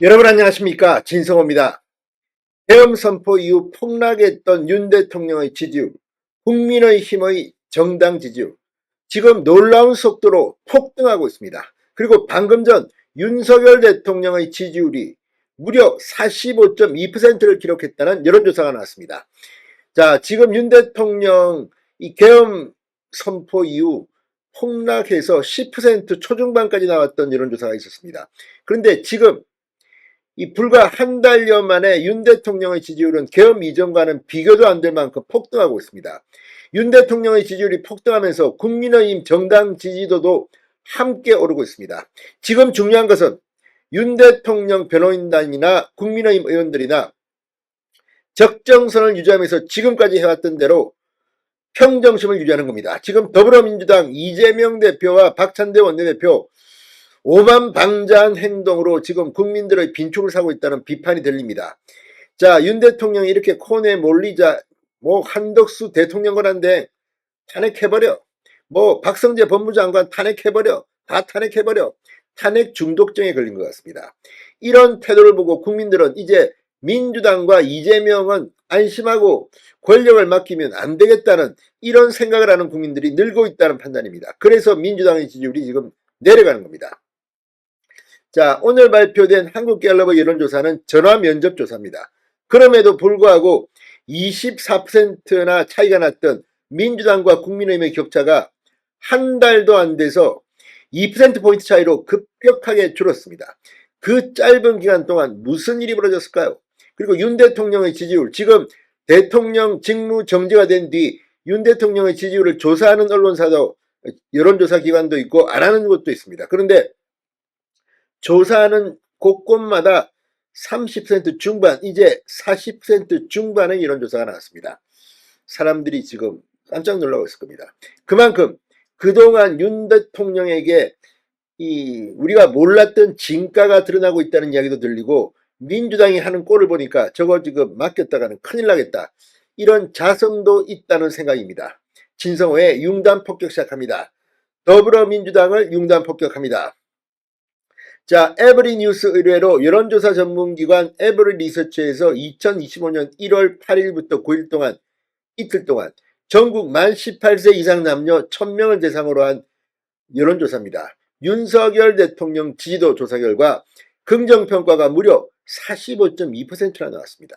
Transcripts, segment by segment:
여러분 안녕하십니까, 진성호입니다. 계엄 선포 이후 폭락했던 윤 대통령의 지지율, 국민의힘의 정당 지지율, 지금 놀라운 속도로 폭등하고 있습니다. 그리고 방금 전 윤석열 대통령의 지지율이 무려 45.2%를 기록했다는 여론조사가 나왔습니다. 자, 지금 윤 대통령 이 계엄 선포 이후 폭락해서 10% 초중반까지 나왔던 여론조사가 있었습니다. 그런데 지금 이 불과 한 달여 만에 윤 대통령의 지지율은 계엄 이전과는 비교도 안 될 만큼 폭등하고 있습니다. 윤 대통령의 지지율이 폭등하면서 국민의힘 정당 지지도도 함께 오르고 있습니다. 지금 중요한 것은 윤 대통령 변호인단이나 국민의힘 의원들이나 적정선을 유지하면서 지금까지 해왔던 대로 평정심을 유지하는 겁니다. 지금 더불어민주당 이재명 대표와 박찬대 원내대표 오만방자한 행동으로 지금 국민들의 빈축을 사고 있다는 비판이 들립니다. 자, 윤 대통령이 이렇게 코너에 몰리자 한덕수 대통령 권한대 탄핵해버려, 박성재 법무장관 탄핵해버려, 다 탄핵해버려, 탄핵 중독증에 걸린 것 같습니다. 이런 태도를 보고 국민들은 이제 민주당과 이재명은 안심하고 권력을 맡기면 안 되겠다는 이런 생각을 하는 국민들이 늘고 있다는 판단입니다. 그래서 민주당의 지지율이 지금 내려가는 겁니다. 자, 오늘 발표된 한국갤럽의 여론조사는 전화 면접 조사입니다. 그럼에도 불구하고 24%나 차이가 났던 민주당과 국민의힘의 격차가 한 달도 안 돼서 2%포인트 차이로 급격하게 줄었습니다. 그 짧은 기간 동안 무슨 일이 벌어졌을까요? 그리고 윤 대통령의 지지율, 지금 대통령 직무 정지가 된 뒤 윤 대통령의 지지율을 조사하는 언론사도, 여론조사 기관도 있고 안 하는 곳도 있습니다. 그런데 조사하는 곳곳마다 30% 중반, 이제 40% 중반의 여론조사가 나왔습니다. 사람들이 지금 깜짝 놀라고 있을 겁니다. 그만큼 그동안 윤 대통령에게 우리가 몰랐던 진가가 드러나고 있다는 이야기도 들리고, 민주당이 하는 꼴을 보니까 저거 지금 맡겼다가는 큰일 나겠다, 이런 자성도 있다는 생각입니다. 진성호의 융단 폭격 시작합니다. 더불어민주당을 융단 폭격합니다. 자, 에브리뉴스 의뢰로 여론조사 전문기관 에브리리서치에서 2025년 1월 8일부터 9일 동안, 이틀 동안 전국 만 18세 이상 남녀 1000명을 대상으로 한 여론조사입니다. 윤석열 대통령 지지도 조사 결과 긍정평가가 무려 45.2%나 나왔습니다.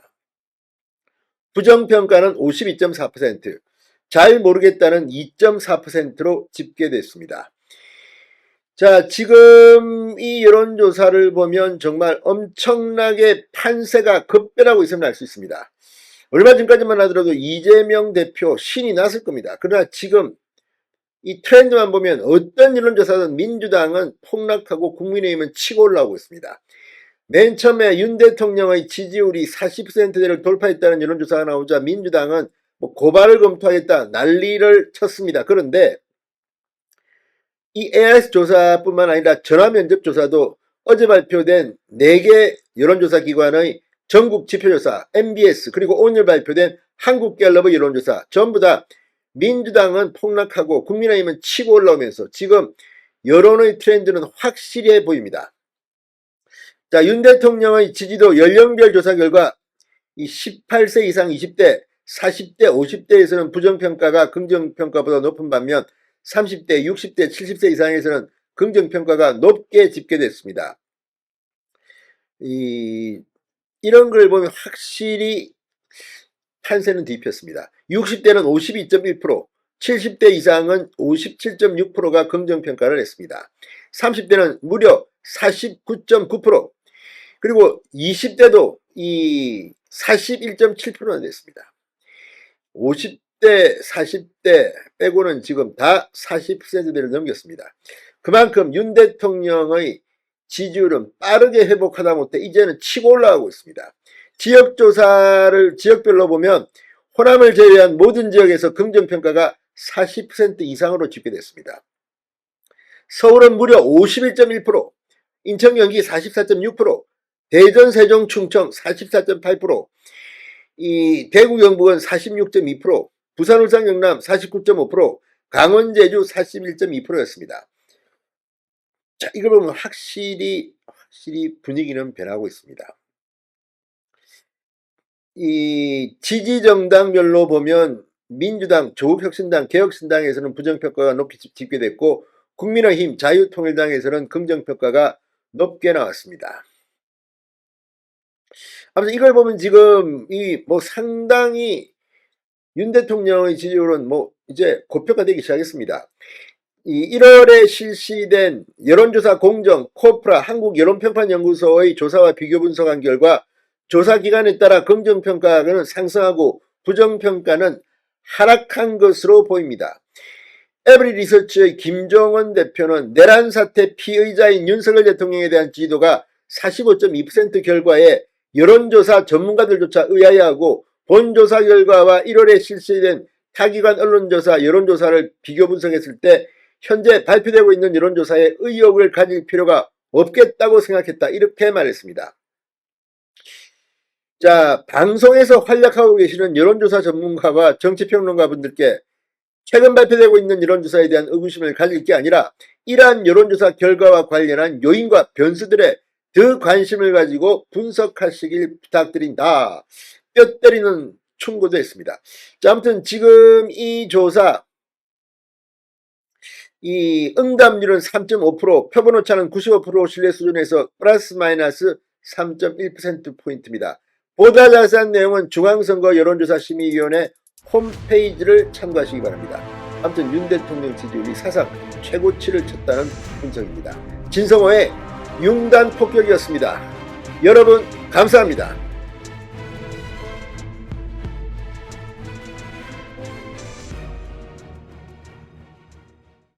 부정평가는 52.4%, 잘 모르겠다는 2.4%로 집계됐습니다. 자, 지금 이 여론조사를 보면 정말 엄청나게 판세가 급변하고 있음을 알 수 있습니다. 얼마 전까지만 하더라도 이재명 대표 신이 났을 겁니다. 그러나 지금 이 트렌드만 보면 어떤 여론조사든 민주당은 폭락하고 국민의힘은 치고 올라오고 있습니다. 맨 처음에 윤 대통령의 지지율이 40%대를 돌파했다는 여론조사가 나오자 민주당은 고발을 검토하겠다 난리를 쳤습니다. 그런데 이 AIS 조사뿐만 아니라 전화면접 조사도 어제 발표된 4개 여론조사 기관의 전국 지표조사 MBS, 그리고 오늘 발표된 한국갤럽의 여론조사, 전부 다 민주당은 폭락하고 국민의힘은 치고 올라오면서 지금 여론의 트렌드는 확실해 보입니다. 자, 윤 대통령의 지지도 연령별 조사 결과 이 18세 이상 20대, 40대, 50대에서는 부정평가가 긍정평가보다 높은 반면 30대, 60대, 70세 이상에서는 긍정평가가 높게 집계됐습니다. 이런 걸 보면 확실히 판세는 뒤폈습니다. 60대는 52.1%, 70대 이상은 57.6%가 긍정평가를 했습니다. 30대는 무려 49.9%, 그리고 20대도 41.7%나 됐습니다. 50대, 40대 빼고는 지금 다 40%대를 넘겼습니다. 그만큼 윤 대통령의 지지율은 빠르게 회복하다 못해 이제는 치고 올라가고 있습니다. 지역조사를 지역별로 보면 호남을 제외한 모든 지역에서 긍정평가가 40% 이상으로 집계됐습니다. 서울은 무려 51.1%, 인천 경기 44.6%, 대전 세종 충청 44.8%, 대구 경북은 46.2%, 부산 울산 경남 49.5%, 강원 제주 41.2%였습니다. 자, 이걸 보면 확실히 확실히 분위기는 변하고 있습니다. 이 지지정당별로 보면 민주당, 조국혁신당, 개혁신당에서는 부정평가가 높게 집계됐고 국민의힘, 자유통일당에서는 긍정평가가 높게 나왔습니다. 아무튼 이걸 보면 지금 상당히 윤 대통령의 지지율은 이제 고평가되기 시작했습니다. 이 1월에 실시된 여론조사 공정 코프라 한국여론평판연구소의 조사와 비교 분석한 결과 조사 기간에 따라 긍정평가는 상승하고 부정평가는 하락한 것으로 보입니다. 에브리리서치의 김정원 대표는 내란 사태 피의자인 윤석열 대통령에 대한 지지도가 45.2% 결과에 여론조사 전문가들조차 의아해하고 본 조사 결과와 1월에 실시된 타기관 언론조사 여론조사를 비교 분석했을 때 현재 발표되고 있는 여론조사에 의혹을 가질 필요가 없겠다고 생각했다. 이렇게 말했습니다. 자, 방송에서 활약하고 계시는 여론조사 전문가와 정치평론가 분들께 최근 발표되고 있는 여론조사에 대한 의구심을 가질 게 아니라 이러한 여론조사 결과와 관련한 요인과 변수들에 더 관심을 가지고 분석하시길 부탁드린다. 뼈 때리는 충고도 했습니다. 자, 아무튼 지금 이 조사 이 응답률은 3.5%, 표본 오차는 95% 신뢰 수준에서 플러스 마이너스 3.1%포인트입니다. 보다 자세한 내용은 중앙선거 여론조사 심의위원회 홈페이지를 참고하시기 바랍니다. 아무튼 윤 대통령 지지율이 사상 최고치를 쳤다는 분석입니다. 진성호의 융단 폭격이었습니다. 여러분 감사합니다.